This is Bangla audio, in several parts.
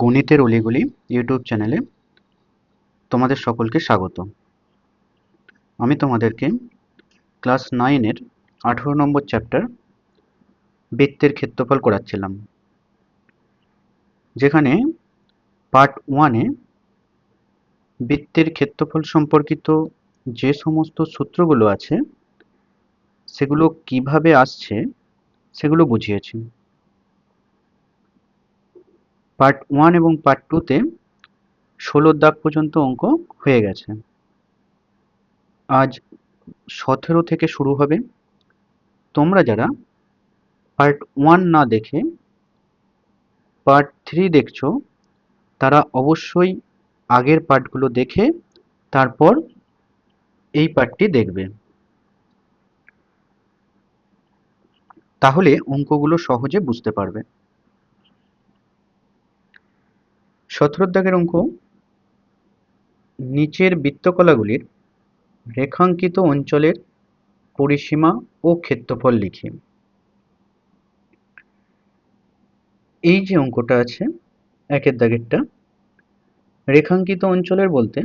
গণিতের অলিগলি ইউটিউব চ্যানেলে তোমাদের সকলকে স্বাগত। আমি তোমাদেরকে ক্লাস 9-এর 18 নম্বর চ্যাপ্টার বৃত্তের ক্ষেত্রফল করাচ্ছিলাম, যেখানে পার্ট 1-এ বৃত্তের ক্ষেত্রফল সম্পর্কিত যে সমস্ত সূত্রগুলো আছে সেগুলো কিভাবে আসছে সেগুলো বুঝিয়েছি। পার্ট 1 এবং পার্ট 2-তে 16 দাগ পর্যন্ত অঙ্ক হয়ে গেছে। আজ 17 থেকে শুরু হবে। তোমরা যারা পার্ট 1 না দেখে পার্ট 3 দেখছো তারা অবশ্যই আগের পার্টগুলো দেখে তারপর এই পার্টটি দেখবে, তাহলে অঙ্কগুলো সহজে বুঝতে পারবে। 17 দাগের অঙ্ক, নিচের বৃত্তকলাগুলির রেখাঙ্কিত অঞ্চলের পরিসীমা ও ক্ষেত্রফল লিখি। এই যে অঙ্কটা আছে একের দাগেরটা, রেখাঙ্কিত অঞ্চলের বলতে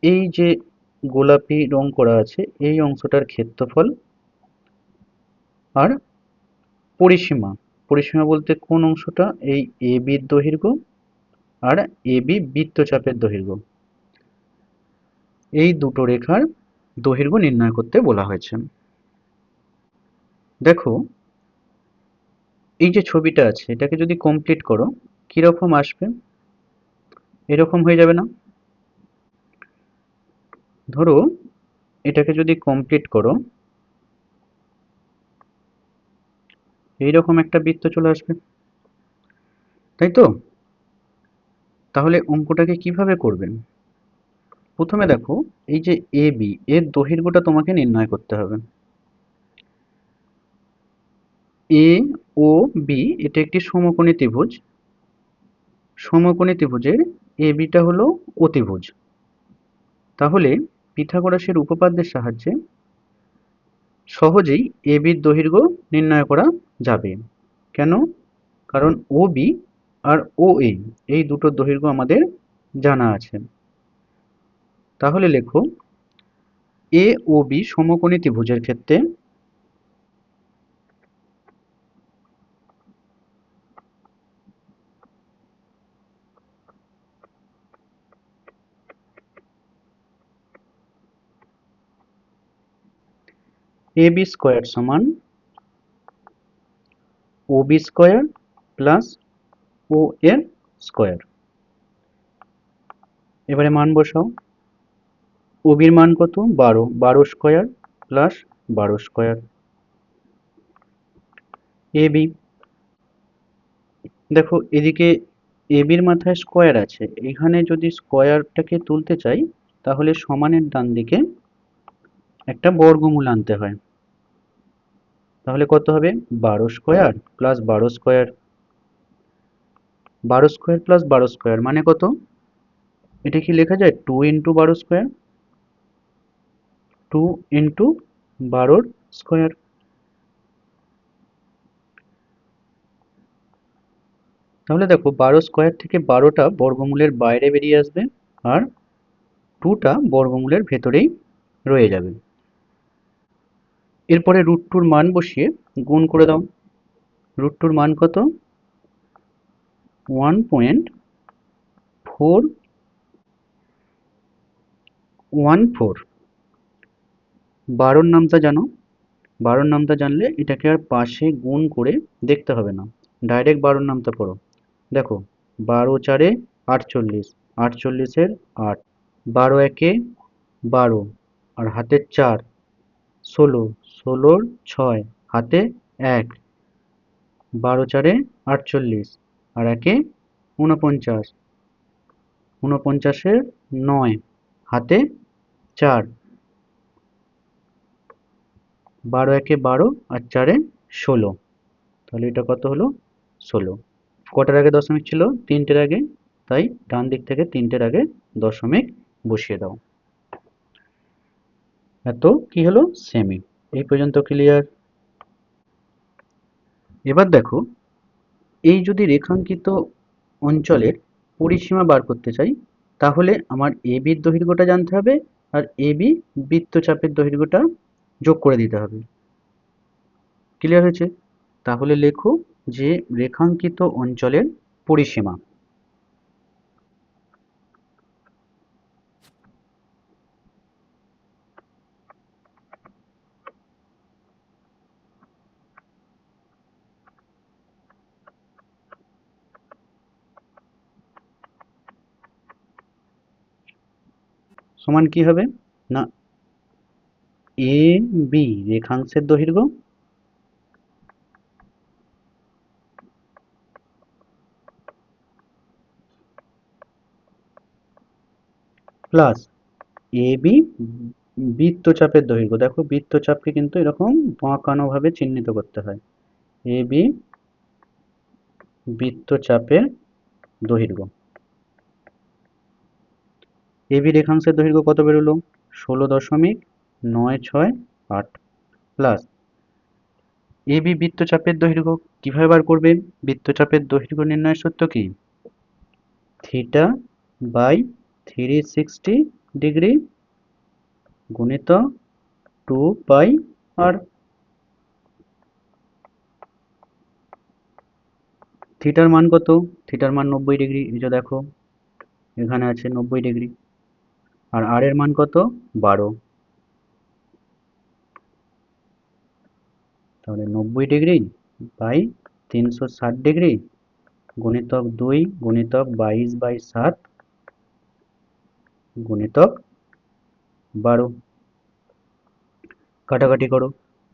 এই যে গোলাপি রং করা আছে এই অংশটার ক্ষেত্রফল আর পরিসীমা। পরিসীমা বলতে কোন অংশটা, এই এ বির দৈর্ঘ্য আর এ বি বৃত্তচাপের দৈর্ঘ্য, এই দুটো রেখার দৈর্ঘ্য নির্ণয় করতে বলা হয়েছে। দেখো এই যে ছবিটা আছে এটাকে যদি কমপ্লিট করো কিরকম আসবে, এরকম হয়ে যাবে না? ধরো এটাকে যদি কমপ্লিট করো এইরকম একটা বৃত্ত চলে আসবে, তাই তো? তাহলে অঙ্কটাকে কিভাবে করবেন? প্রথমে দেখো এই যে এ বি এর দৈর্ঘ্যটা তোমাকে নির্ণয় করতে হবে। এ ও বি এটা একটি সমকোণী ত্রিভুজ। সমকোণী ত্রিভুজের এ বিটা হলো অতিভুজ। তাহলে পিথাগোরাসের উপপাদ্যের সাহায্যে সহজেই এ বির দৈর্ঘ্য নির্ণয় করা যাবে। কেন? কারণ ও বি আর ও এ এই দুটো দৈর্ঘ্য আমাদের জানা আছে। তাহলে লেখো এ ও বি সমকোণী ত্রিভুজের ক্ষেত্রে এ বি স্কোয়ার সমান ও বি স্কোয়ার প্লাস ও এর স্কোয়ার। এবারে মান বসাও। ও বির মান কত? 12, 12 square plus 12 square. A B, দেখো এদিকে এ বির মাথায় স্কোয়ার আছে, এখানে যদি স্কোয়ারটাকে তুলতে চাই তাহলে সমানের ডান দিকে একটা বর্গমূল আনতে হয়। তাহলে কত হবে? 12 square plus 12 square. 12 square plus 12 square মানে কত? এটা কি লেখা যায় 2 ইন্টু 12 স্কোয়ার? 2 into 12 square. তাহলে দেখো 12 স্কোয়ার থেকে 12টা বর্গমূলের বাইরে বেরিয়ে আসবে আর 2টা বর্গমূলের ভেতরেই রয়ে যাবে। এরপরে √2 মান বসিয়ে গুণ করে দাও। √2 মান কত? 1.414। 12র নামটা জানো? 12র নামটা জানলে এটাকে আর পাশে গুণ করে দেখতে হবে না, ডাইরেক্ট 12র নামটা পড়ো। দেখো 12 4-এ 48, 48-এর 8, 12 1-এ 12 আর হাতে 4, 16, 16-র 6 হাতে 1, 12 4-এ 48 আর 1-এ 49, 49-এর 9 হাতে 4, 12 1-এ 12 আর 4-এ 16। তাহলে এটা কত হলো? 16। কটার আগে দশমিক ছিল? 3টের আগে, তাই ডান দিক থেকে 3টের আগে দশমিক বসিয়ে দাও। এত কি হলো? সেমি। এই পর্যন্ত ক্লিয়ার? এবার দেখো এই যদি রেখাঙ্কিত অঞ্চলের পরিসীমা বার করতে চাই, তাহলে আমার এবির দৈর্ঘ্যটা জানতে হবে আর এবি বৃত্তচাপের দৈর্ঘ্যটা যোগ করে দিতে হবে। ক্লিয়ার হয়েছে? তাহলে লেখো যে রেখাঙ্কিত অঞ্চলের পরিসীমা সমান কি হবে না, এ বি রেখাংশের দৈর্ঘ্য প্লাস এবি বৃত্তচাপের দৈর্ঘ্য। দেখো বৃত্তচাপকে কিন্তু এরকম বাঁকানো ভাবে চিহ্নিত করতে হয়। এবি বৃত্তচাপের দৈর্ঘ্য। এবি রেখাংশের দৈর্ঘ্য কত বেরোলো? 16.968 প্লাস এবি বৃত্তচাপের দৈর্ঘ্য কিভাবে বার করবে? বৃত্তচাপের দৈর্ঘ্য নির্ণয়ের সূত্র কি? থিটা বাই 360 ডিগ্রি গুণিত 2 পাই আর। থিটার মান কত? থিটার মান 90 ডিগ্রি, এই যে দেখো এখানে আছে 90 ডিগ্রি। আর আর এর মান কত? 12। তাহলে 90 ডিগ্রি বাই 360 ডিগ্রি গুণিতক 2 গুণিতক 22/7 গুণিতক 12। কাটাকাটি করো,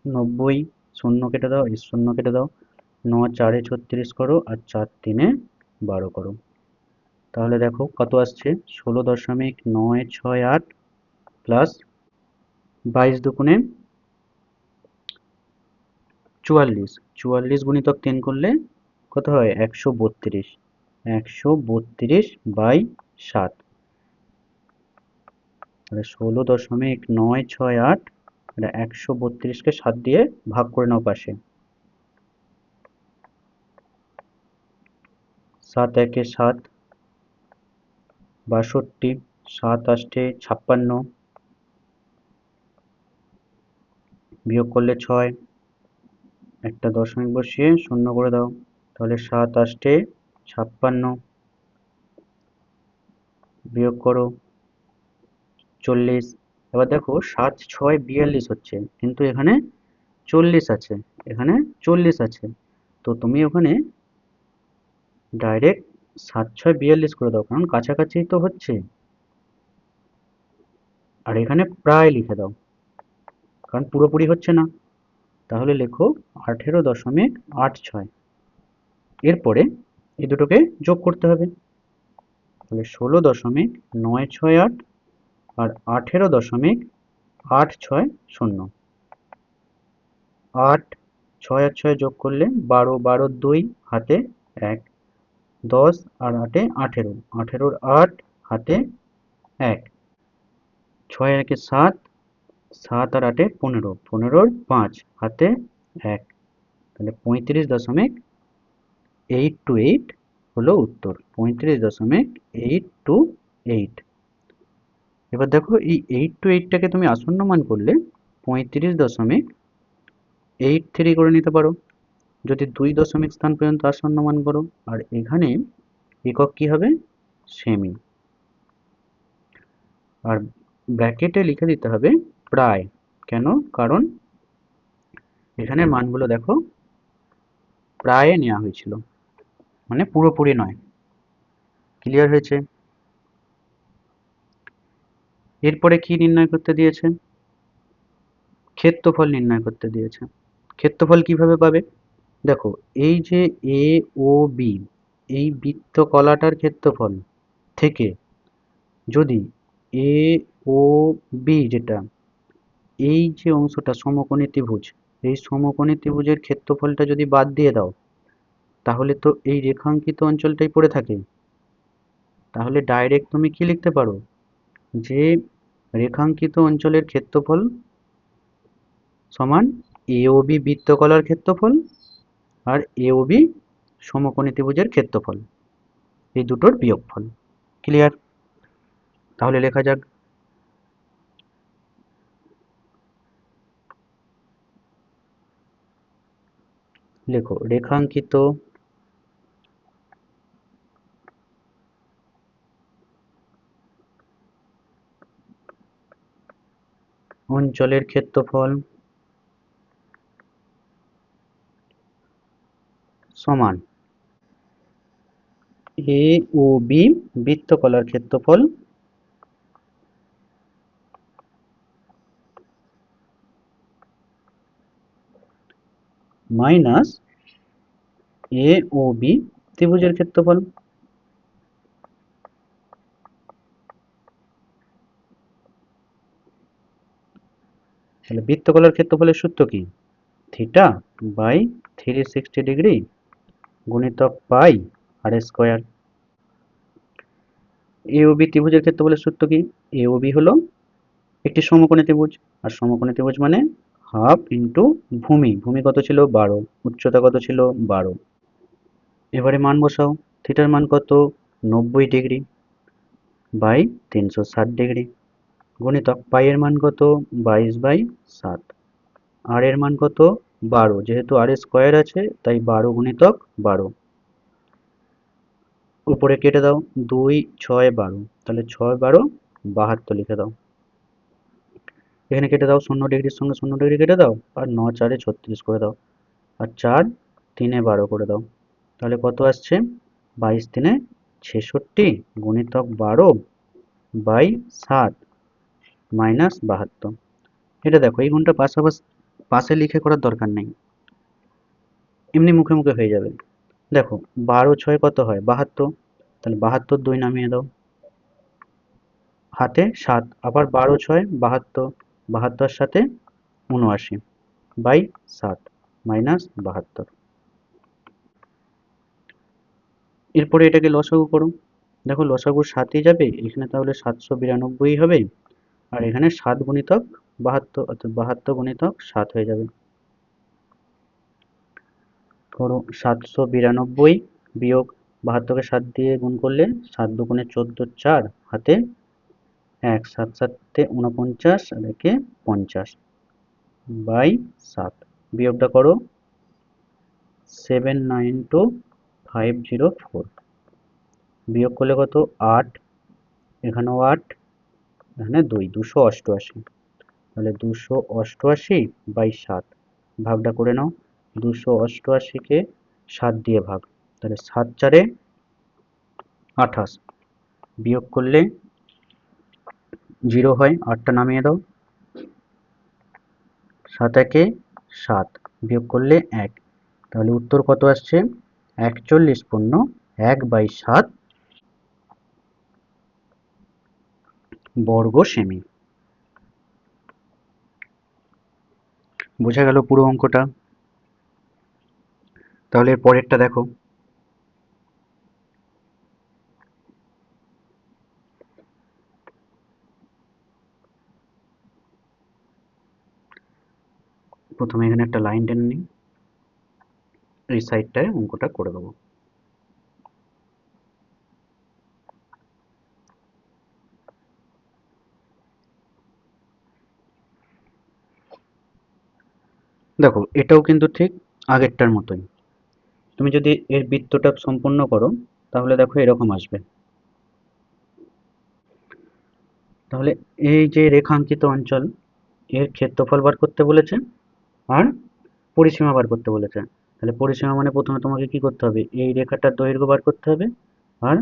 90 শূন্য কেটে দাও, এই শূন্য কেটে দাও, 9 4 36 করো আর 4 3 12 করো। তাহলে দেখো কত আসছে? 16.968 প্লাস 22 × 2 44 গুণিতক 3 করলে কত হয়? 132। 132/7। তাহলে 16.968, এটা 132কে 7 দিয়ে ভাগ করে নাও পাশে। 7 1 7, 62, 7 8 56, বিয়োগ করলে 6, একটা দশমিক বসিয়ে শূন্য করে দাও। তাহলে 7 8 56, বিয়োগ করো 40। এবার দেখো 7 6 42 হচ্ছে, কিন্তু এখানে 40 আছে, এখানে 40 আছে, তো তুমি ওখানে ডাইরেক্ট 7 6 42 করে দাও, কারণ কাছাকাছি তো হচ্ছে। আর এখানে প্রায় লিখে দাও, কারণ পুরোপুরি হচ্ছে না। তাহলে লেখো 18.86। এরপরে এই দুটোকে যোগ করতে হবে। তাহলে 16.968 আর 18.860। 8 6 আর 6 যোগ করলে 12, 12 2 হাতে 1, 10 আর 8 18, 18 8 হাতে 1, 6 1 7, 7 আর 8 15, 15 5 হাতে 1। তাহলে 35.828 হলো উত্তর। 35.828। এবার দেখো এই 828টাকে তুমি আসন্ন মান করলে 35.83 করে নিতে পারো, যদি 2 দশমিক স্থান পর্যন্ত আসন্ন মান করো। আর এখানে একক কি হবে? সেমি। আর ব্র্যাকেটে লিখে দিতে হবে প্রায়। কেন? কারণ এখানের মানগুলো দেখো প্রায় নেওয়া হয়েছিল, মানে পুরোপুরি নয়। ক্লিয়ার হয়েছে? এরপরে কি নির্ণয় করতে দিয়েছে? ক্ষেত্রফল নির্ণয় করতে দিয়েছে। ক্ষেত্রফল কিভাবে পাবে? দেখো এই যে এ ও বি, এই বৃত্তকলাটার ক্ষেত্রফল থেকে যদি এ ও বি, যেটা এই যে অংশটা সমকোণী ত্রিভুজ, এই সমকোণী ত্রিভুজের ক্ষেত্রফলটা যদি বাদ দিয়ে দাও, তাহলে তো এই রেখাঙ্কিত অঞ্চলটাই পড়ে থাকে। তাহলে ডাইরেক্ট তুমি কি লিখতে পারো? যে রেখাঙ্কিত অঞ্চলের ক্ষেত্রফল সমান এ ও বি বৃত্তকলার ক্ষেত্রফল আর এ ও বি সমকোণী ত্রিভুজের ক্ষেত্রফল। এই দুটোর বিয়োগফল। ক্লিয়ার? তাহলে লেখা যাক। লেখো রেখাঙ্কিত অঞ্চলের ক্ষেত্রফল সমান এ ও বি বৃত্তকলার ক্ষেত্রফল মাইনাস এ ও বি ত্রিভুজের ক্ষেত্রফল। তাহলে বৃত্তকলার ক্ষেত্রফলের সূত্র কি? থিটা বাই 360 ডিগ্রি গুণিতক পাই আর স্কোয়ার। এ ও বি ত্রিভুজের ক্ষেত্রফলের সূত্র কি? এ ও বি হলো একটি সমকোণী ত্রিভুজ, আর সমকোণী ত্রিভুজ মানে হাফ ইন্টু ভূমি। ভূমি কত ছিল? 12। উচ্চতা কত ছিল? 12। এবারে মান বসাও। থিটার মান কত? 90 ডিগ্রি বাই 360 ডিগ্রি গুণিতক পাই এর মান কত? 22/7। আর এর মান কত? 12। যেহেতু আর স্কোয়ার আছে তাই 12 গুণিতক 12। উপরে কেটে দাও, 2 6 12, তাহলে 6 12 72 লিখে দাও। এখানে কেটে দাও, 0 ডিগ্রির সঙ্গে 0 ডিগ্রি কেটে দাও, আর 9 4 36 করে দাও, আর 4 3 12 করে দাও। তাহলে কত আসছে? 22 3 66 গুণিতক 12/7 মাইনাস 72। এটা দেখো, এই গুণটা পাশাপাশি পাশে লিখে করার দরকার নেই, এমনি মুখে মুখে হয়ে যাবে। দেখো 12 6 কত হয়? 72। তাহলে 72 2 নামিয়ে দাও, হাতে 7, আবার 12 6 72, 72 সাথে 79/7 মাইনাস 72। এরপরে এটাকে লসাগু করো। দেখো লসাগু 7ই যাবে এখানে, তাহলে 792 হবে, আর এখানে 7 গুণিতক 72, অর্থাৎ 72 গুণিতক 7 হয়ে যাবে। করো 792 বিয়োগ 72কে 7 দিয়ে গুণ করলে 7 দুগুণে 14 4, হাতে 1, 7 7 49, আর একে 50/7। বিয়োগটা করো 792504। বিয়োগ করলে কত? 8, এখানেও 8, এখানে 2, 288। তাহলে 288/7 ভাগটা করে নাও। 288কে 7 দিয়ে ভাগ, তাহলে 7 4 28। বিয়োগ করলে 0 হয়, 8টা নামিয়ে দাও। 7 1 7, বিয়োগ করলে 1। তাহলে উত্তর কত আসছে? 41.1/7 বর্গ সেমি। বোঝা গেল পুরো অঙ্কটা? তাহলে এর পরেরটা দেখো। প্রথমে এখানে একটা লাইন টেনে নিই, এই সাইডটায় অঙ্কটা করে দেবো। দেখো এটাও কিন্তু ঠিক আগেরটার মতোই। তুমি যদি এর বৃত্তটা সম্পূর্ণ করো তাহলে দেখো এরকম আসবে। তাহলে এই যে রেখাঙ্কিত অঞ্চল, এর ক্ষেত্রফল বার করতে বলেছে আর পরিসীমা বার করতে বলেছে। তাহলে পরিসীমা মানে প্রথমে তোমাকে কি করতে হবে? এই রেখাটার দৈর্ঘ্য বার করতে হবে, আর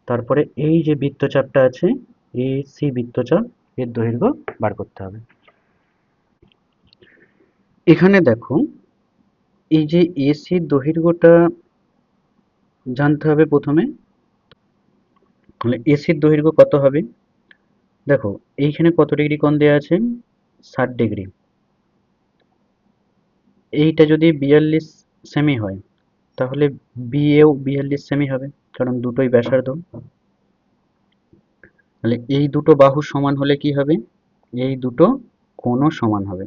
তারপরে এই যে বৃত্তচাপটা আছে AC বৃত্তচাপ, এর দৈর্ঘ্য বার করতে হবে। এখানে দেখো এই যে AC দৈর্ঘ্যটা জানতে হবে প্রথমে। তাহলে AC র দৈর্ঘ্য কত হবে? দেখো এইখানে কত ডিগ্রি কোণ দেওয়া আছে? 60 ডিগ্রি। এইটা যদি 42 সেমি হয় তাহলে বিএও 42 সেমি হবে, কারণ দুটোই ব্যাসার্ধ। তাহলে এই দুটো বাহু সমান হলে কি হবে? এই দুটো কোণও সমান হবে।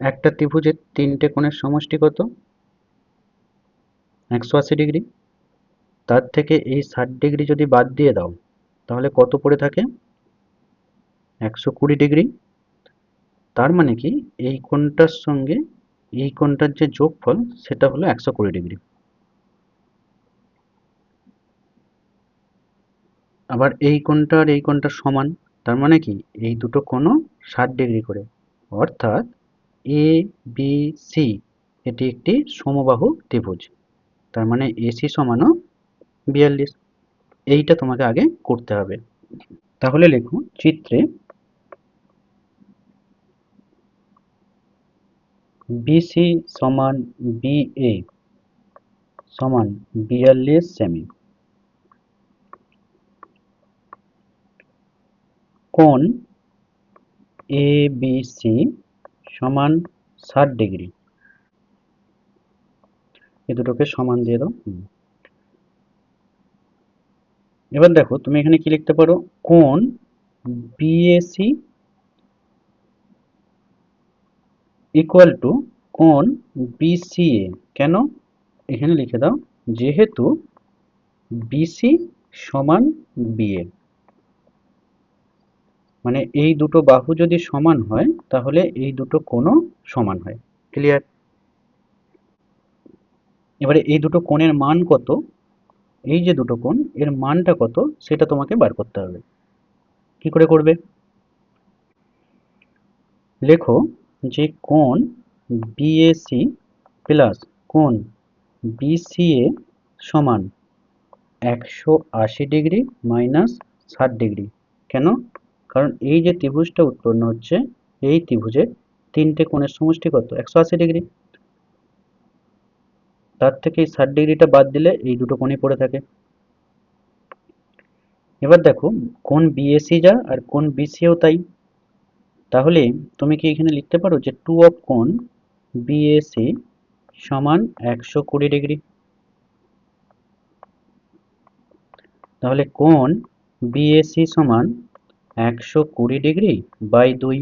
একটা ত্রিভুজের 3টে কোণের সমষ্টি কত? 180 ডিগ্রি। তার থেকে এই 60° যদি বাদ দিয়ে দাও তাহলে কত পড়ে থাকে? 120°। তার মানে কি এই কোণটার সঙ্গে এই কোণটার যে যোগফল সেটা হলো 120°। আবার এই কোণটা আর এই কোণটা সমান, তার মানে কি এই দুটো কোণও 60° করে, অর্থাৎ এ বি সি এটি একটি সমবাহু ত্রিভুজ। তার মানে এসি সমানও 42। এইটা তোমাকে আগে করতে হবে। তাহলে লেখো চিত্রে বিসি সমান বিএ সমান 42 সেমি। কোণ এ বি সি সমান 60°। এ দুটোকে সমান দিয়ে দাও। এবার দেখো তুমি এখানে কি লিখতে পারো, কোণ বিএসি ইকুয়াল টু কোণ বিসিএ। কেন? এখানে লিখে দাও যেহেতু বিসি সমান বিএ, মানে এই দুটো বাহু যদি সমান হয় তাহলে এই দুটো কোণও সমান হয়। ক্লিয়ার? এবারে এই দুটো কোণের মান কত, এই যে দুটো কোণ এর মানটা কত সেটা তোমাকে বার করতে হবে। কি করে করবে? লেখো যে কোণ বিএসি প্লাস কোণ বিসিএ সমান 180° মাইনাস 60°। কেন? কারণ এই যে ত্রিভুজটা উৎপন্ন হচ্ছে এই ত্রিভুজের তিনটে কোণের সমষ্টি কত? 180°। তার থেকে এই 60°টা বাদ দিলে এই দুটো কোণই পড়ে থাকে। এবার দেখো কোণ বিএসি যা আর কোণ বিসিও তাই, তাহলে তুমি কি এখানে লিখতে পারো যে 2 অফ কোণ বিএসি সমান 120°। তাহলে কোণ বিএসি সমান 120° বাই 2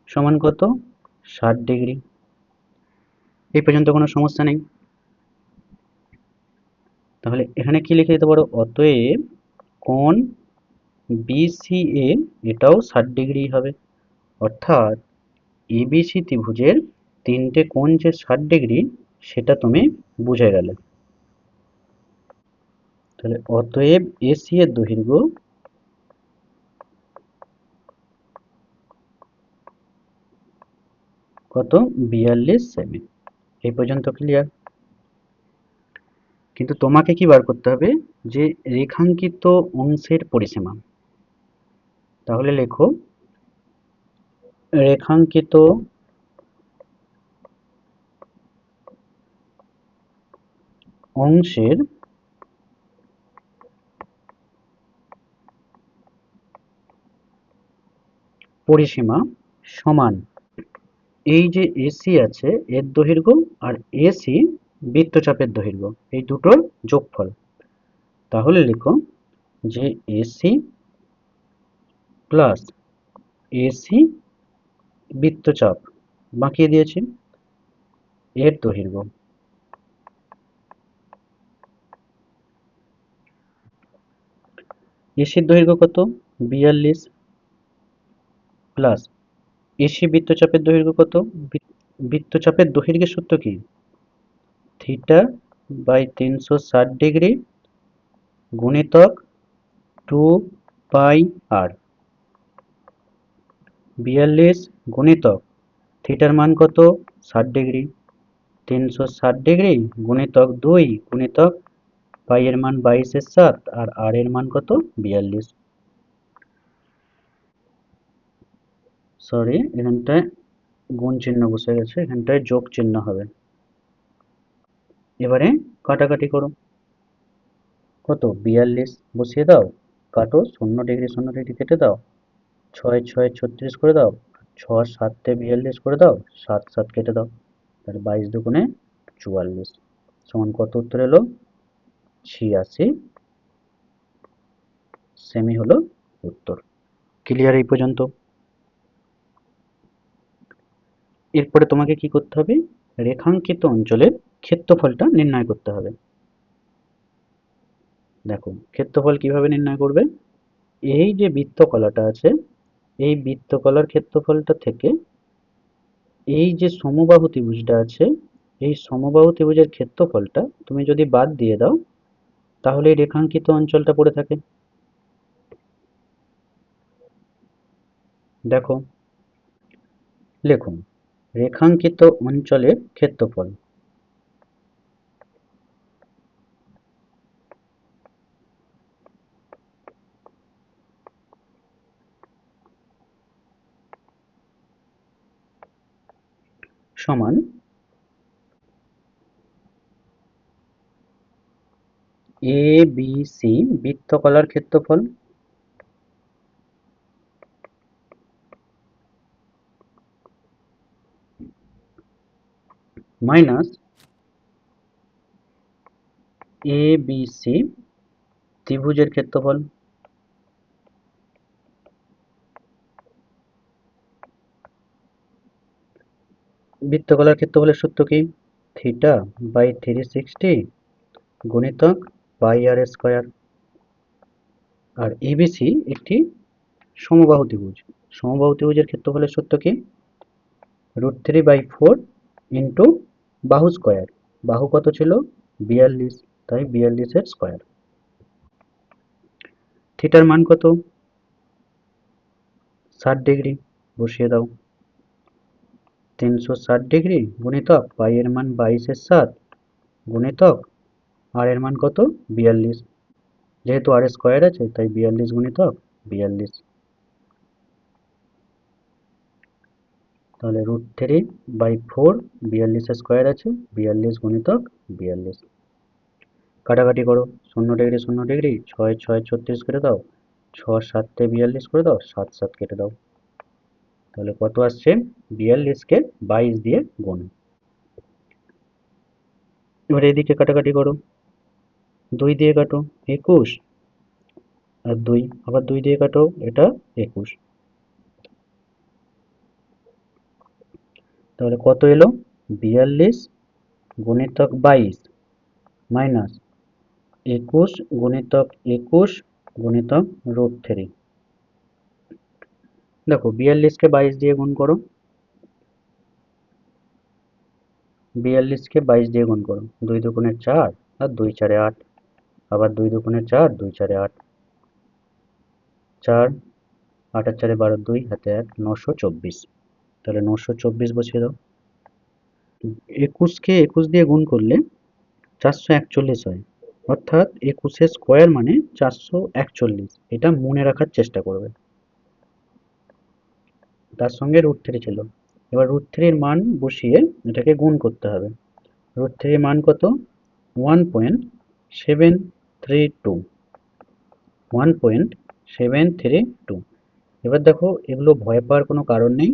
সমান কত? 60°। এই পর্যন্ত কোনো সমস্যা নেই। তাহলে এখানে কি লিখে দিতে পারো, অতএব কোণ বিসিএ এটাও 60° হবে। অর্থাৎ এবিসি ত্রিভুজের তিনটে কোণ যে 60° সেটা তুমি বুঝে গেলে। তাহলে অতএব এসি এর দৈর্ঘ্য কত? 42 সেমি। এই পর্যন্ত ক্লিয়ার? কিন্তু তোমাকে কি বার করতে হবে, যে রেখাঙ্কিত অংশের পরিসীমা। তাহলে লেখো রেখাঙ্কিত অংশের পরিসীমা সমান এই যে এসি আছে এর দৈর্ঘ্য আর এসি বৃত্তচাপের দৈর্ঘ্য এই দুটোর যোগফল। তাহলে লিখো যে এসি প্লাস এসি বৃত্তচাপ বাঁকিয়ে দিয়েছি এর দৈর্ঘ্য। এসির দৈর্ঘ্য কত? 42 প্লাস এসি বৃত্তচাপের দৈর্ঘ্য কত? বৃত্তচাপের দৈর্ঘ্যের সূত্র কি? থিটা বাই 360° গুণিতক 2 পাই আর। 42 গুণিতক থিটার মান কত? 60°। 360° গুণিতক 2 গুণিতক পাই এর মান 22/7 আর আর এর মান কত? 42। সরি, এখানটায় গুণ চিহ্ন বসে গেছে, এখানটায় যোগ চিহ্ন হবে। এবারে কাটাকাটি করো। কত? 42 বসিয়ে দাও, কাটো, 0° 0° কেটে দাও, 6 6 36 করে দাও, 6 7 42 করে দাও, 7 7 কেটে দাও, তাহলে 22 দুগুণে 44 সমান কত উত্তর এলো? 86 সেমি হলো উত্তর। ক্লিয়ার এই পর্যন্ত? এরপরে তোমাকে কি করতে হবে, রেখাঙ্কিত অঞ্চলের ক্ষেত্রফলটা নির্ণয় করতে হবে। দেখো ক্ষেত্রফল কিভাবে নির্ণয় করবে, এই যে বৃত্তকলাটা আছে এই বৃত্তকলার ক্ষেত্রফলটা থেকে এই যে সমবাহু ত্রিভুজটা আছে এই সমবাহু ত্রিভুজের ক্ষেত্রফলটা তুমি যদি বাদ দিয়ে দাও তাহলে এই রেখাঙ্কিত অঞ্চলটা পড়ে থাকে। দেখো লিখুন রেখাঙ্কিত অঞ্চলের ক্ষেত্রফল সমান এ বি সি বৃত্তকলার ক্ষেত্রফল মাইনাস এ বি সি ত্রিভুজের ক্ষেত্রফল। বৃত্তকলার ক্ষেত্রফলের সূত্র কি, থিটা বাই 360 গুণিতক পাই আর স্কয়ার। আর এবিসি একটি সমবাহু ত্রিভুজ, সমবাহু ত্রিভুজের ক্ষেত্রফলের সূত্র কি, √3/4 ইন্টু বাহু স্কয়ার, বাহু কত ছিল 42, তাই 42 স্কয়ার। থিটার মান কত 60 ডিগ্রি, বসিয়ে দাও 360 ডিগ্রি গুণিতক পাই এর মান 22/7 গুণিতক আর এর মান কত 42, যেহেতু আর স্কয়ার আছে তাই 42 গুণিতক 42, তাহলে √3/4 42 স্কয়ার আছে 42 গুণিতক 42। কাটাকাটি করো, 0 ডিগ্রি 0 ডিগ্রি, 6 6 36 করে দাও, 6 7 42 করে দাও, 7 7 কেটে দাও, তাহলে কত আসছে 42কে 22 দিয়ে গুণ। এবার এদিকে কাটাকাটি করো, 2 দিয়ে কাটো 21 আর 2, আবার 2 দিয়ে কাটো এটা 21, তাহলে কত এলো 42 গুণিতক 22 মাইনাস 21 গুণিতক 21 গুণিতক √3। দেখো 42কে 22 দিয়ে গুণ করো, 42কে 22 দিয়ে গুণ করো, 2 দুগুণে 4 আর 2 4 8, আবার 2 দুগুণে 4 2 4 8, 4 8 আর 4 12, 2 হাতে 1, 924, তাহলে 924 বসিয়ে দাও। 21কে 21 দিয়ে গুণ করলে 441 হয়, অর্থাৎ 21 স্কোয়ার মানে 441, এটা মনে রাখার চেষ্টা করবে। তার সঙ্গে √3 ছিল, এবার √3 মান বসিয়ে এটাকে গুণ করতে হবে। √3 মান কত 1.732, 1.732। এবার দেখো এগুলো ভয় পাওয়ার কোনো কারণ নেই,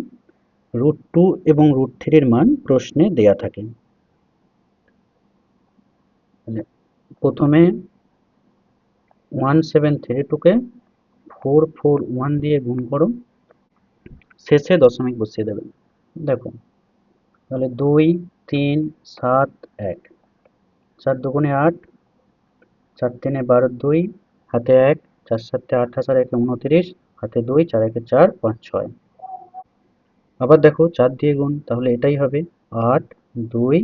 √2 এবং √3 মান প্রশ্নে দেয়া থাকে। তাহলে প্রথমে 1732কে 441 দিয়ে গুণ করো, শেষে দশমিক বসিয়ে দেবে। দেখো তাহলে 2 3 7 1, 4 দুগুণে 8, 4 3 12, 2 হাতে 1, 4 7 28 আর 1 29, হাতে 2, 4 1 4 5 6। আবার দেখো 4 দিয়ে গুণ, তাহলে এটাই হবে 8 2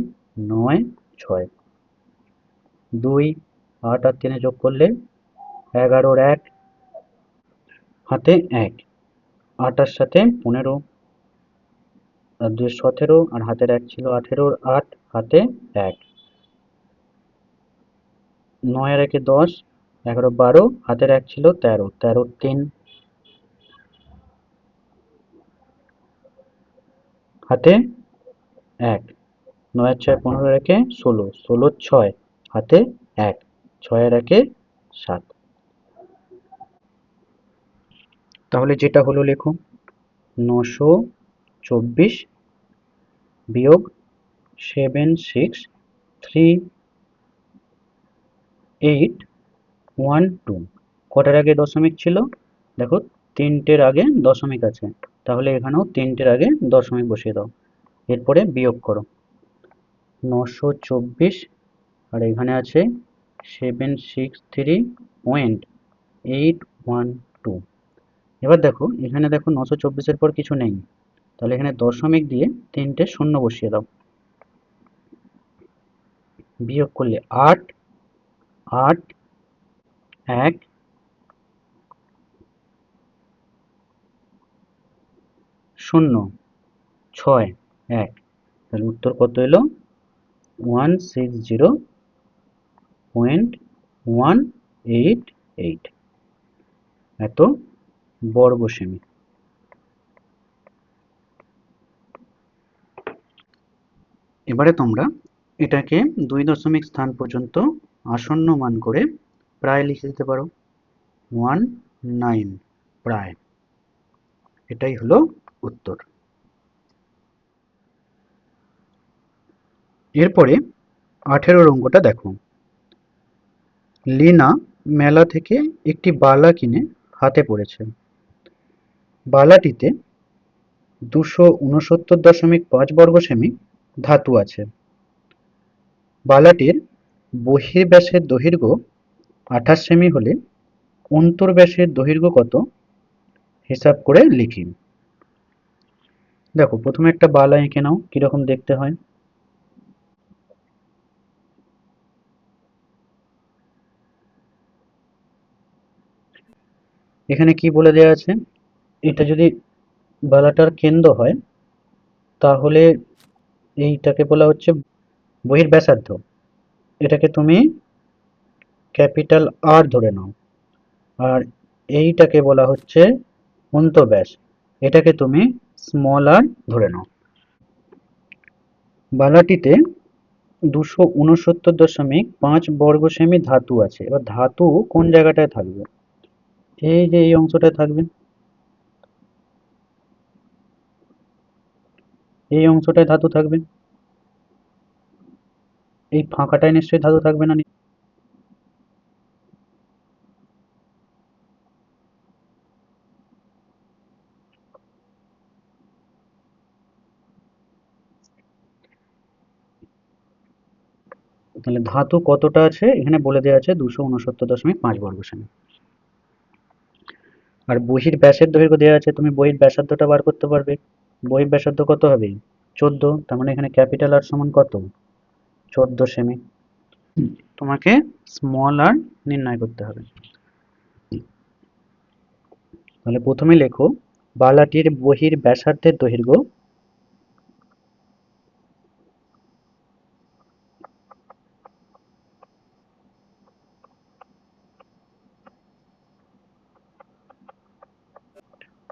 9 6, 2 8 আর 3 যোগ করলে 11 আর 1 হাতে 1, 8 আর সাথে 15 আর 2 17 আর হাতের 1 ছিল 18 আর 8 হাতে 1, 9 আর 1 10, 11 12 হাতের 1 ছিল 13, 13 3 হাতে 1, 9 আর 6 15 আর 1 16, 16 6 হাতে 1, 6 আর 1 7। তাহলে যেটা হলো লেখো 924 বিয়োগ 763.812, কটার আগে দশমিক ছিল, দেখো 3টের আগে দশমিক আছে, তাহলে এখানেও 3টের আগে দশমিক বসিয়ে দাও, এরপরে বিয়োগ করো 924 আর এখানে আছে 763.812। এবার দেখো এখানে, দেখো 924-এর পর কিছু নেই, তাহলে এখানে দশমিক দিয়ে 3টে শূন্য বসিয়ে দাও। বিয়োগ করলে 8, 8, 1, 0, 6, 1। তাহলে উত্তর কত এলো? 160.188 এত বর্গ সেমি। এবারে তোমরা এটাকে 2 দশমিক স্থান পর্যন্ত আসন্ন মান করে প্রায় লিখে দিতে পারো। 19 প্রায়, এটাই হলো উত্তর। এরপরে 18 অঙ্কটা দেখো। লীনা মেলা থেকে একটি বালা কিনে হাতে পড়েছে। বালাটিতে 269.5 বর্গ সেমি ধাতু আছে। বালাটির বহির্ব্যাসের দৈর্ঘ্য 28 সেমি হলে অন্তর্ব্যাসের দৈর্ঘ্য কত হিসাব করে লিখি। দেখো প্রথমে একটা বালা এঁকে নাও, কিরকম দেখতে হয়। এখানে কি বলে দেওয়া আছে, এটা যদি বালাটার কেন্দ্র হয় তাহলে এইটাকে বলা হচ্ছে বহির্ব্যাসার্ধ। এটাকে তুমি ক্যাপিটাল আর ধরে নাও। আর এইটাকে বলা হচ্ছে অন্তঃব্যাস, এটাকে তুমি স্মল আর ধরে নাও। বালাটিতে 269.5 বর্গ সেমি ধাতু আছে। এবার ধাতু কোন জায়গাটায় থাকবে? এই যে এই অংশটায় থাকবে, এই অংশটায় ধাতু থাকবে। এই ফাঁকাটায় নিশ্চয়ই ধাতু থাকবে না? তাহলে ধাতু কতটা আছে এখানে বলে দেওয়া আছে 269.5 বর্গ সেমি। আর বহির ব্যাসের দৈর্ঘ্য দেওয়া আছে, তুমি বহির ব্যাসার্ধটা বার করতে পারবে। বহির ব্যাসার্ধ কত হবে? 14। তার মানে এখানে ক্যাপিটাল আর সমান কত? 14 সেমি। তোমাকে স্মল আর নির্ণয় করতে হবে। তাহলে প্রথমে লেখো বালাটির বহির ব্যাসার্ধের দৈর্ঘ্য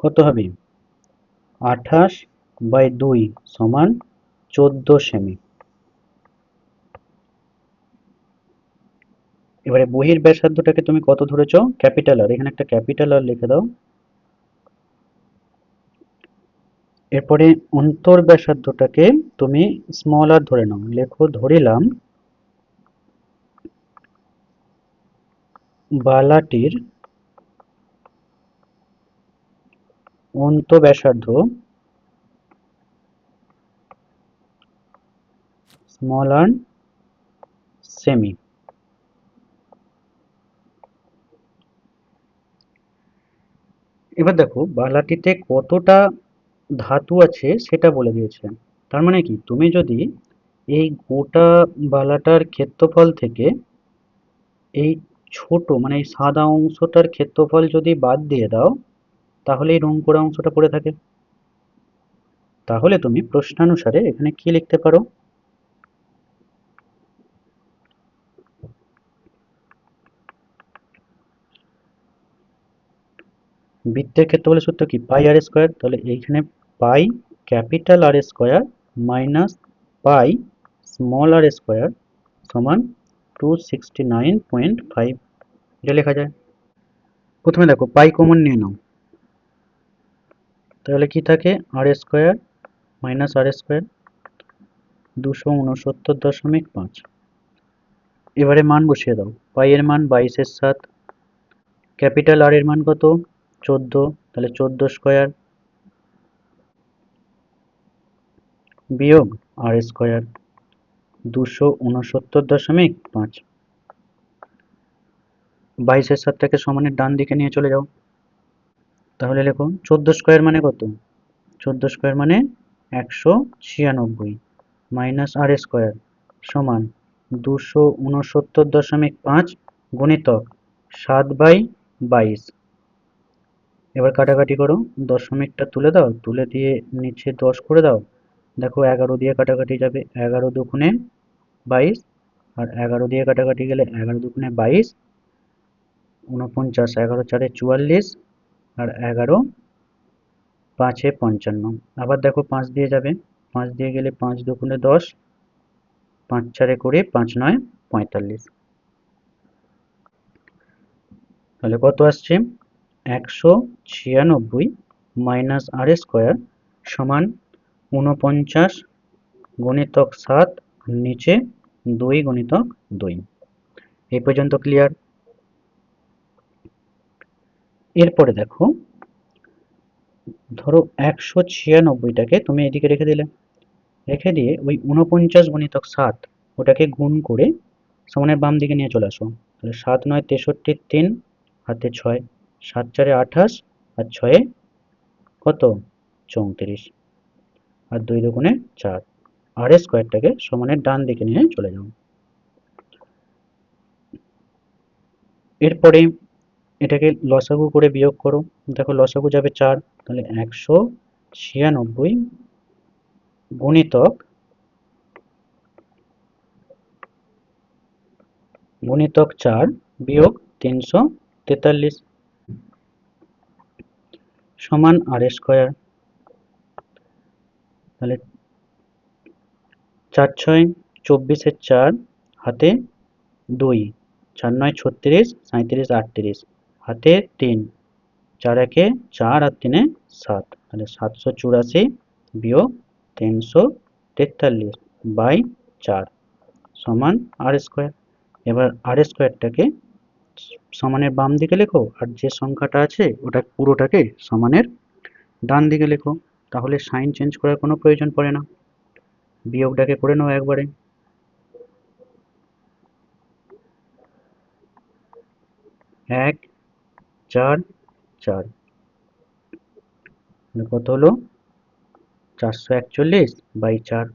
কত হবে? 28/2 সমান 14 সেমি। এবারে বহির ব্যাসার্ধটাকে তুমি কত ধরেছো? ক্যাপিটাল আর, এখানে একটা ক্যাপিটাল আর লিখে দাও। এরপরে অন্তর ব্যাসার্ধটাকে তুমি স্মল আর ধরে নাও। লেখো ধরিলাম বালাটির অন্তঃব্যাসার্ধ স্মল আর সেমি। এবার দেখো বালাটিতে কতটা ধাতু আছে সেটা বলে দিয়েছে। তার মানে কি, তুমি যদি এই গোটা বালাটার ক্ষেত্রফল থেকে এই ছোট মানে এই সাদা অংশটার ক্ষেত্রফল যদি বাদ দিয়ে দাও তাহলে এই রং করা অংশটা পড়ে থাকে। তাহলে তুমি প্রশ্নানুসারে এখানে কি লিখতে পারো? বৃত্তের ক্ষেত্রফলের সূত্র কি? Pi r square. তাহলে এইখানে pi capital r square minus pi small r square সমান 269.5, এটা লেখা যায়। প্রথমে দেখো পাই কমন নিয়ে নাও, তাহলে কি থাকে? আর স্কোয়ার মাইনাস আর স্কোয়ার 269.5। এবারে মান বসিয়ে দাও। পাই এর মান 22/7, ক্যাপিটাল আর এর মান কত? 14, তাহলে 14 স্কোয়ার বিয়োগ আর স্কোয়ার 269.5। 22-এর সাতটাকে সমানের ডান দিকে নিয়ে চলে যাও। তাহলে লেখো 14 স্কোয়ার মানে কত? 14 স্কোয়ার মানে 196 মাইনাস আর স্কোয়ার সমান 269.5 গুণিতক 7/22। এবার কাটাকাটি করো, দশমিকটা তুলে দাও, তুলে দিয়ে নিচে 10 করে দাও। দেখো 11 দিয়ে কাটাকাটি যাবে, 11 দুগুণে 22, আর 11 দিয়ে কাটাকাটি গেলে 11 দুগুণে 22, 49, 11 চারে 44, আর 11 পাঁচে 55। আবার দেখো 5 দিয়ে যাবে, 5 দিয়ে গেলে 5 দুগুণে 10, 5 চারে 20, 5 নয় 45। তাহলে কত আসছে? 196 মাইনাস আর স্কোয়ার সমান 49 গুণিতক 7, নিচে 2 গুণিতক 2। এই পর্যন্ত ক্লিয়ার? এরপরে দেখো, ধরো 196টাকে তুমি এদিকে রেখে দিলে, রেখে দিয়ে ওই 49 গুণিতক 7 ওটাকে গুণ করে সমানের বাম দিকে নিয়ে চলে আসো। তাহলে 7 9 63, 3 হাতে 6, 7 4 28, আর 6 কত? 34, আর 2 দুগুণে 4। আর স্কোয়ারটাকে সমানের ডান দিকে নিয়ে চলে যাও। এরপরে এটাকে লসাগু করে বিয়োগ করো। দেখো লসাগু যাবে 4, তাহলে 196 গুণিতক গুণিতক 4 বিয়োগ 343 সমান আর স্কোয়ার। তাহলে 4 6 24-এর 4 হাতে 2, 4 9 36, 37 38, হাতে 3, 4 1 4, আর 3 7, তাহলে 784 বিয়োগ 343 বাই 4 সমান আর স্কোয়ার। এবার আর স্কোয়ারটাকে সমানের বাম দিকে লেখো, আর যে সংখ্যাটা আছে ওটা পুরোটাকে সমানের ডান দিকে লেখো। তাহলে সাইন চেঞ্জ করার কোনো প্রয়োজন পড়ে না। বিয়োগটাকে করে নাও একবারে। 1 4 4, কত হলো? 441/4।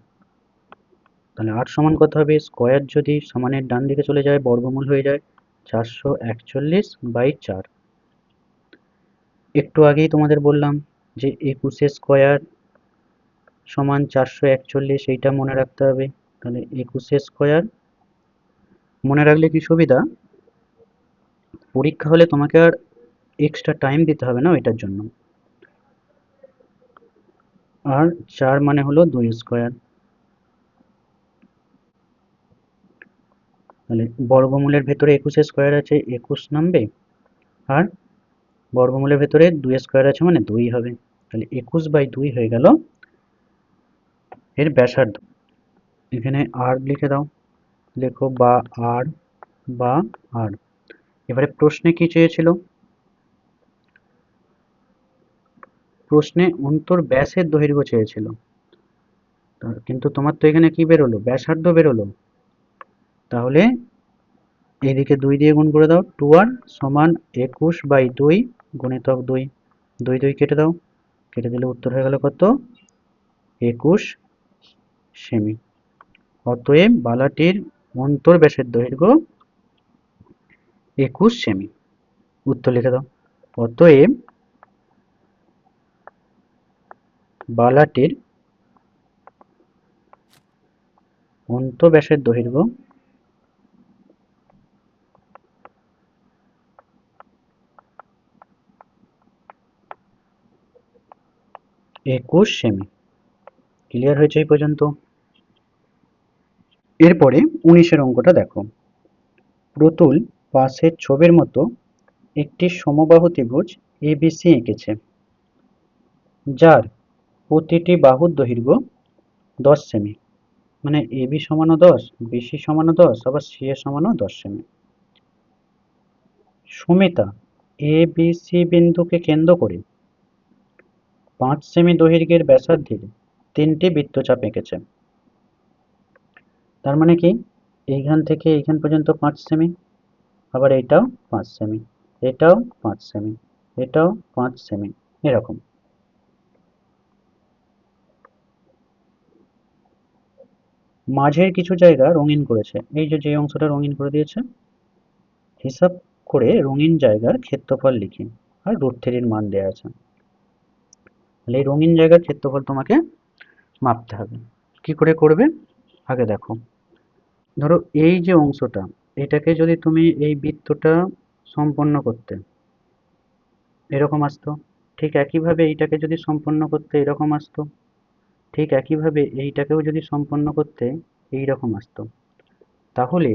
তাহলে 8 সমান কত হবে? স্কোয়ার যদি সমানের ডান দিকে চলে যায় বর্গমূল হয়ে যায় 441/4। একটু আগেই তোমাদের বললাম যে 21 স্কোয়ার সমান 441, এইটা মনে রাখতে হবে। তাহলে 21 স্কোয়ার মনে রাখলে কি সুবিধা, পরীক্ষা হলে তোমাকে আর এক্সট্রা টাইম দিতে হবে না ওইটার জন্য। আর 4 মানে হলো 2 স্কোয়ার। তাহলে বর্গমূলের ভেতরে 21 স্কোয়ার আছে, 21 নামবে, আর বর্গমূলের ভেতরে 2 স্কোয়ার আছে মানে 2 হবে। তাহলে 21/2 হয়ে গেল এর ব্যাসার্ধ। এখানে আর লিখে দাও, লেখো বা আর, বা আর। এবারে প্রশ্নে কি চেয়েছিল? প্রশ্নে অন্তর ব্যাসের দৈর্ঘ্য চেয়েছিল, কিন্তু তোমার তো এখানে কি বেরোলো? ব্যাসার্ধ বেরোলো। তাহলে এইদিকে 2 দিয়ে গুণ করে দাও, 2r সমান 21/2 গুণিতক 2, 2 2 কেটে দাও, কেটে দিলে উত্তর হয়ে গেল কত? 21 সেমি। অতএব বালাটির অন্তর্ব্যাসের দৈর্ঘ্য 21 সেমি। উত্তর লিখে দাও। অতএব বালাটির অন্তর্ব্যাসের দৈর্ঘ্য 21 সেমি। ক্লিয়ার হয়েছে এই পর্যন্ত? এরপরে 19-এর অঙ্কটা দেখো। প্রতুল পাশের ছবির মতো একটি সমবাহু ত্রিভুজ এবিসি এঁকেছে, যার প্রতিটি বাহুর দৈর্ঘ্য 10 সেমি। মানে এবি সমানও 10, বিসি সমানও 10, আবার C A সমানও 10 semi. Sumita A B C বিন্দুকে কেন্দ্র করে 5 সেমি দৈর্ঘ্যের ব্যাসার্ধের 3টি বৃত্তচাপ এঁকেছে। তার মানে কি? এইখান থেকে এইখান পর্যন্ত 5 সেমি, আবার এইটাও 5 সেমি, এটাও 5 সেমি, এটাও 5 সেমি, এরকম। মাঝের কিছু জায়গা রঙিন করেছে, এই যে যে অংশটা রঙিন করে দিয়েছে, হিসাব করে রঙিন জায়গার ক্ষেত্রফল লিখি, আর √3 মান দেওয়া আছে। তাহলে এই রঙিন জায়গার ক্ষেত্রফল তোমাকে মাপতে হবে। কি করে করবে? আগে দেখো, ধরো এই যে অংশটা, এটাকে যদি তুমি এই বৃত্তটা সম্পন্ন করতে এরকম আসতো, ঠিক একইভাবে এইটাকে যদি সম্পন্ন করতে এরকম আসতো, ঠিক একইভাবে এইটাকেও যদি সম্পন্ন করতে এইরকম আসতো, তাহলে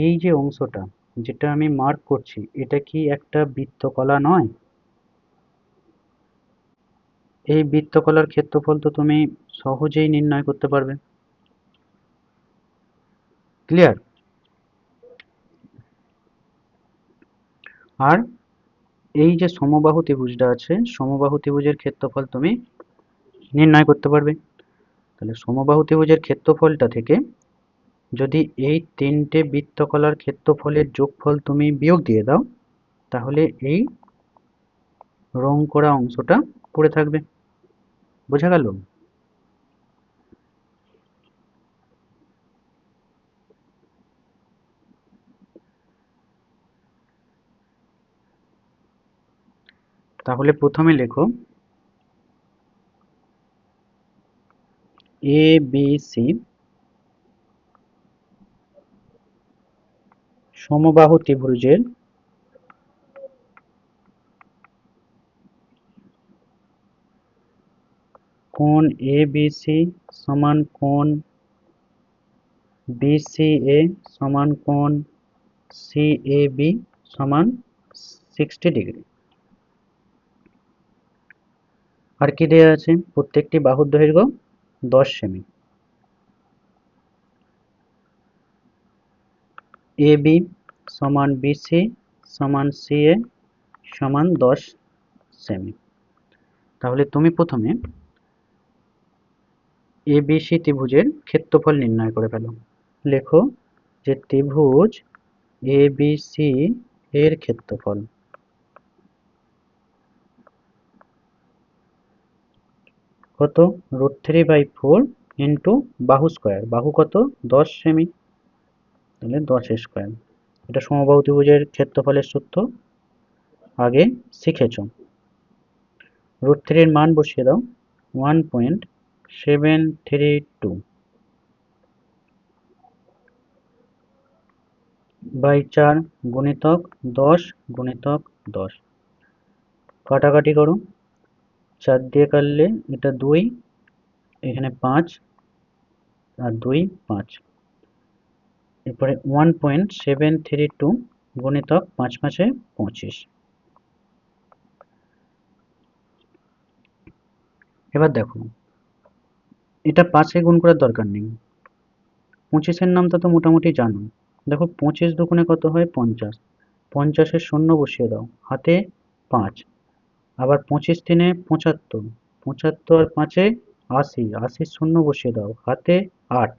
এই যে অংশটা যেটা আমি মার্ক করছি, এটা কি একটা বৃত্তকলা নয়? এই বৃত্তকলার ক্ষেত্রফল তো তুমি সহজেই নির্ণয় করতে পারবে। ক্লিয়ার? আর এই যে সমবাহু ত্রিভুজটা আছে, সমবাহু ত্রিভুজের ক্ষেত্রফল তুমি নির্ণয় করতে পারবে। তাহলে সমবাহু ত্রিভুজের ক্ষেত্রফলটা থেকে যদি এই তিনটে বৃত্তকলার ক্ষেত্রফলের যোগফল তুমি বিয়োগ দিয়ে দাও, তাহলে এই রং করা অংশটা পড়ে থাকবে। বোঝা গেল? তাহলে প্রথমে লেখো এ বি সি সমবাহু ত্রিভুজের কোণ এ বি সি সমান কোণ বি সি এ সমান কোণ সি এ বি সমান 60 ডিগ্রি। আর কি দেয়া আছে? প্রত্যেকটি বাহুর দৈর্ঘ্য 10 সেমি। এ বি সমান বিসি সমান সি এ সমান 10 সেমি। তাহলে তুমি প্রথমে এ বি সি ত্রিভুজের ক্ষেত্রফল নির্ণয় করে ফেলো। লেখো যে ত্রিভুজ এ বি সি এর ক্ষেত্রফল কত? √3/4 ইন্টু বাহু স্কোয়ার, বাহু কত? 10 সেমি, তাহলে 10 স্কোয়ার। এটা সমবাহু ত্রিভুজের ক্ষেত্রফলের সূত্র, আগে শিখেছো। √3 মান বসিয়ে দাও, 1.732 বাই 4 গুণিতক 10 গুণিতক 10। কাটাকাটি করো, 4 দিয়ে কাটলে এটা 2, এখানে 5 আর 2 5, এরপরে 1.732 গুণিতক 5 5 25। এবার দেখো, এটা 5 গুণ করার দরকার নেই, 25-এর নামটা তো মোটামুটি জানো। দেখো 25 দুগুণে কত হয়? 50, 50-এর শূন্য বসিয়ে দাও, হাতে 5, আবার 25 × 3 = 75, 75 আর 5-এ 80, 80-র শূন্য বসিয়ে দাও, হাতে 8,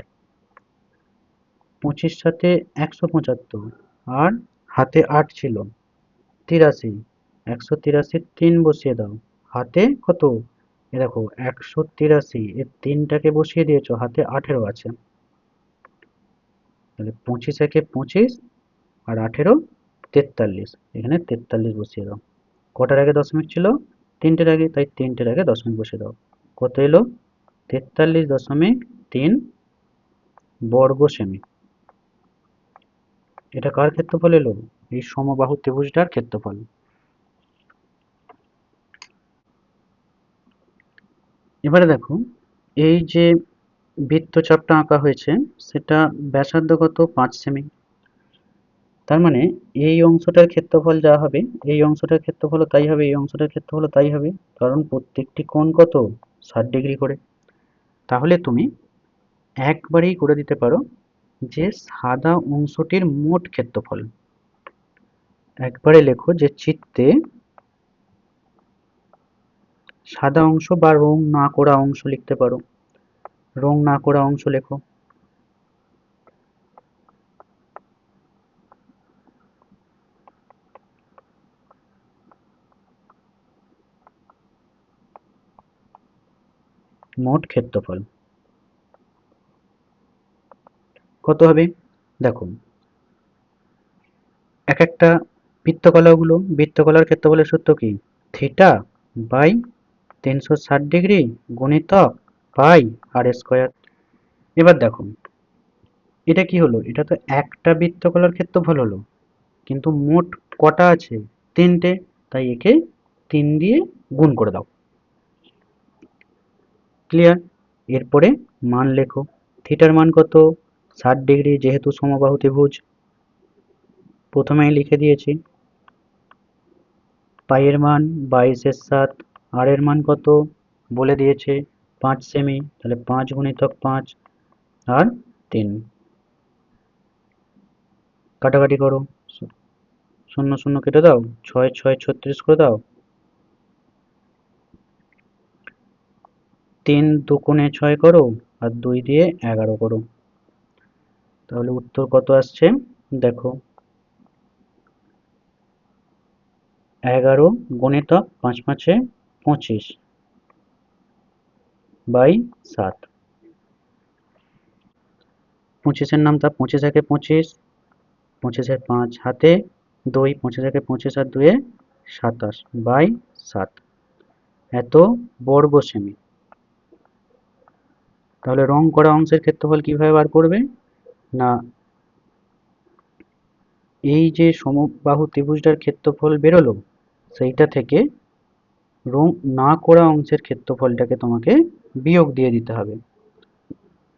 25 সাথে 175, আর হাতে 8 ছিল, 83, 183-র 3 বসিয়ে দাও, হাতে কত? এ দেখো 183, এর 3টাকে বসিয়ে দিয়েছো, হাতে 18 আছে। তাহলে 25 × 25 আর 18 43, এখানে 43 বসিয়ে দাও। কটার আগে দশমিক ছিল? 3টের আগে, তাই 3টের আগে দশমিক বসিয়ে দাও। কত এলো? 43.3 বর্গ সেমি। এটা কার ক্ষেত্রফল এলো? এই সমবাহু ত্রিভুজটার ক্ষেত্রফল। এবারে দেখো, এই যে বৃত্তচাপটা আঁকা হয়েছে সেটা ব্যাসার্ধ কত? 5 সেমি। তার মানে এই অংশটার ক্ষেত্রফল যা হবে, এই অংশটার ক্ষেত্রফলও তাই হবে, এই অংশটার ক্ষেত্রফলও তাই হবে, কারণ প্রত্যেকটি কোণ কত? 60 ডিগ্রি করে। তাহলে তুমি একবারেই করে দিতে পারো যে সাদা অংশটির মোট ক্ষেত্রফল। একবারে লেখো যে চিত্রে সাদা অংশ বা রং না করা অংশ লিখতে পারো। রং না করা অংশ লেখো। মোট ক্ষেত্রফল কত হবে? দেখো, এক একটা বৃত্তকলার ক্ষেত্রফলের সূত্র কি? থিটা বাই 360 ডিগ্রি গুণিতক পাই আর স্কোয়ার। এবার দেখো, এটা কি হলো? এটা তো একটা বৃত্তকলার ক্ষেত্রফল হলো, কিন্তু মোট কটা আছে? তিনটে, তাই একে 3 দিয়ে গুণ করে দাও। ক্লিয়ার? এরপরে মান লেখো। থিটার মান কত? 60 ডিগ্রি, যেহেতু সমবাহু ত্রিভুজ প্রথমেই লিখে দিয়েছি। পাই এর মান 22/7। আর এর মান কত বলে দিয়েছে? 5 সেমি, তাহলে 5 গুণিতক 5 আর 3। কাটাকাটি করো, শূন্য শূন্য কেটে দাও, 6 6 36 করে দাও। 3 দুগুণে 6 করো আর 2 দিয়ে 11 করো। তাহলে উত্তর কত আসছে? দেখো, 11 গুণিতক 5 5-এ 25 বাই 7। 25-এর নামতা, 25 একে 25, 25-এর 5 হাতে 2, 25 একে 25 আর 2-এ 27 বাই 7, এত বর্গ সেমি। তাহলে রং করা অংশের ক্ষেত্রফল কিভাবে বার করবে? না, এই যে সমবাহু ত্রিভুজটার ক্ষেত্রফল বেরোলো, সেইটা থেকে রং না করা অংশের ক্ষেত্রফলটাকে তোমাকে বিয়োগ দিয়ে দিতে হবে।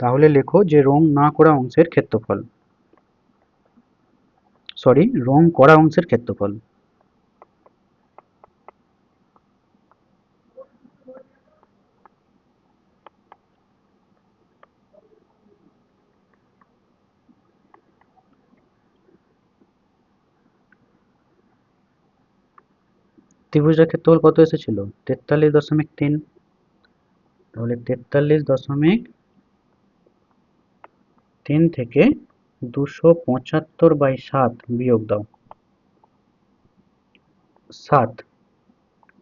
তাহলে লেখো যে রং না করা অংশের ক্ষেত্রফল, সরি, রং করা অংশের ক্ষেত্রফল। ত্রিভুজটার ক্ষেত্রফল কত এসেছিল? 43.3। তাহলে 43.3 থেকে 275/7 বিয়োগ দাও 7।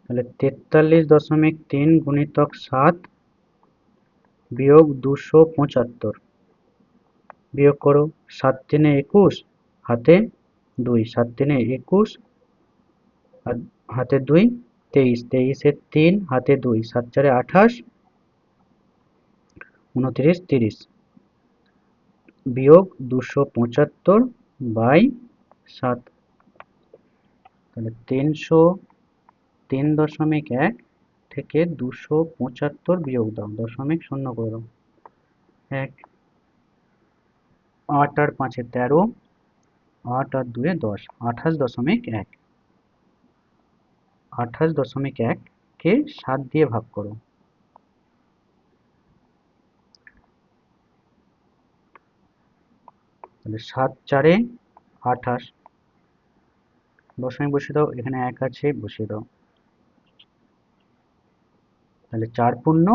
তাহলে 43.3 গুণিতক 7 বিয়োগ 275, বিয়োগ করো। 7 3-এ 21, হাতে 2, 7 3-এ 21 আর হাতে 2 23, 23-এর 3 হাতে 2, 7 4-এ 28, 29 30 বিয়োগ 275/7। তাহলে 303.1 থেকে 275 বিয়োগ দাও, দশমিক শূন্য করে দাও। 1, 8 আর 5-এ 13, 8 আর 2-এ 10, 28.1। 28.1 কে 7 দিয়ে ভাগ করো। তাহলে 7 4-এ 28, দশমিক বসিয়ে দাও, এখানে 1 আছে, বসিয়ে দাও। তাহলে 4 পূর্ণ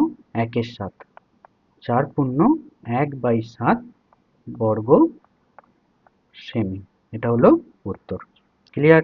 1-এর 7, 4 পূর্ণ 1/7 বর্গ সেমি। এটা হলো উত্তর। ক্লিয়ার?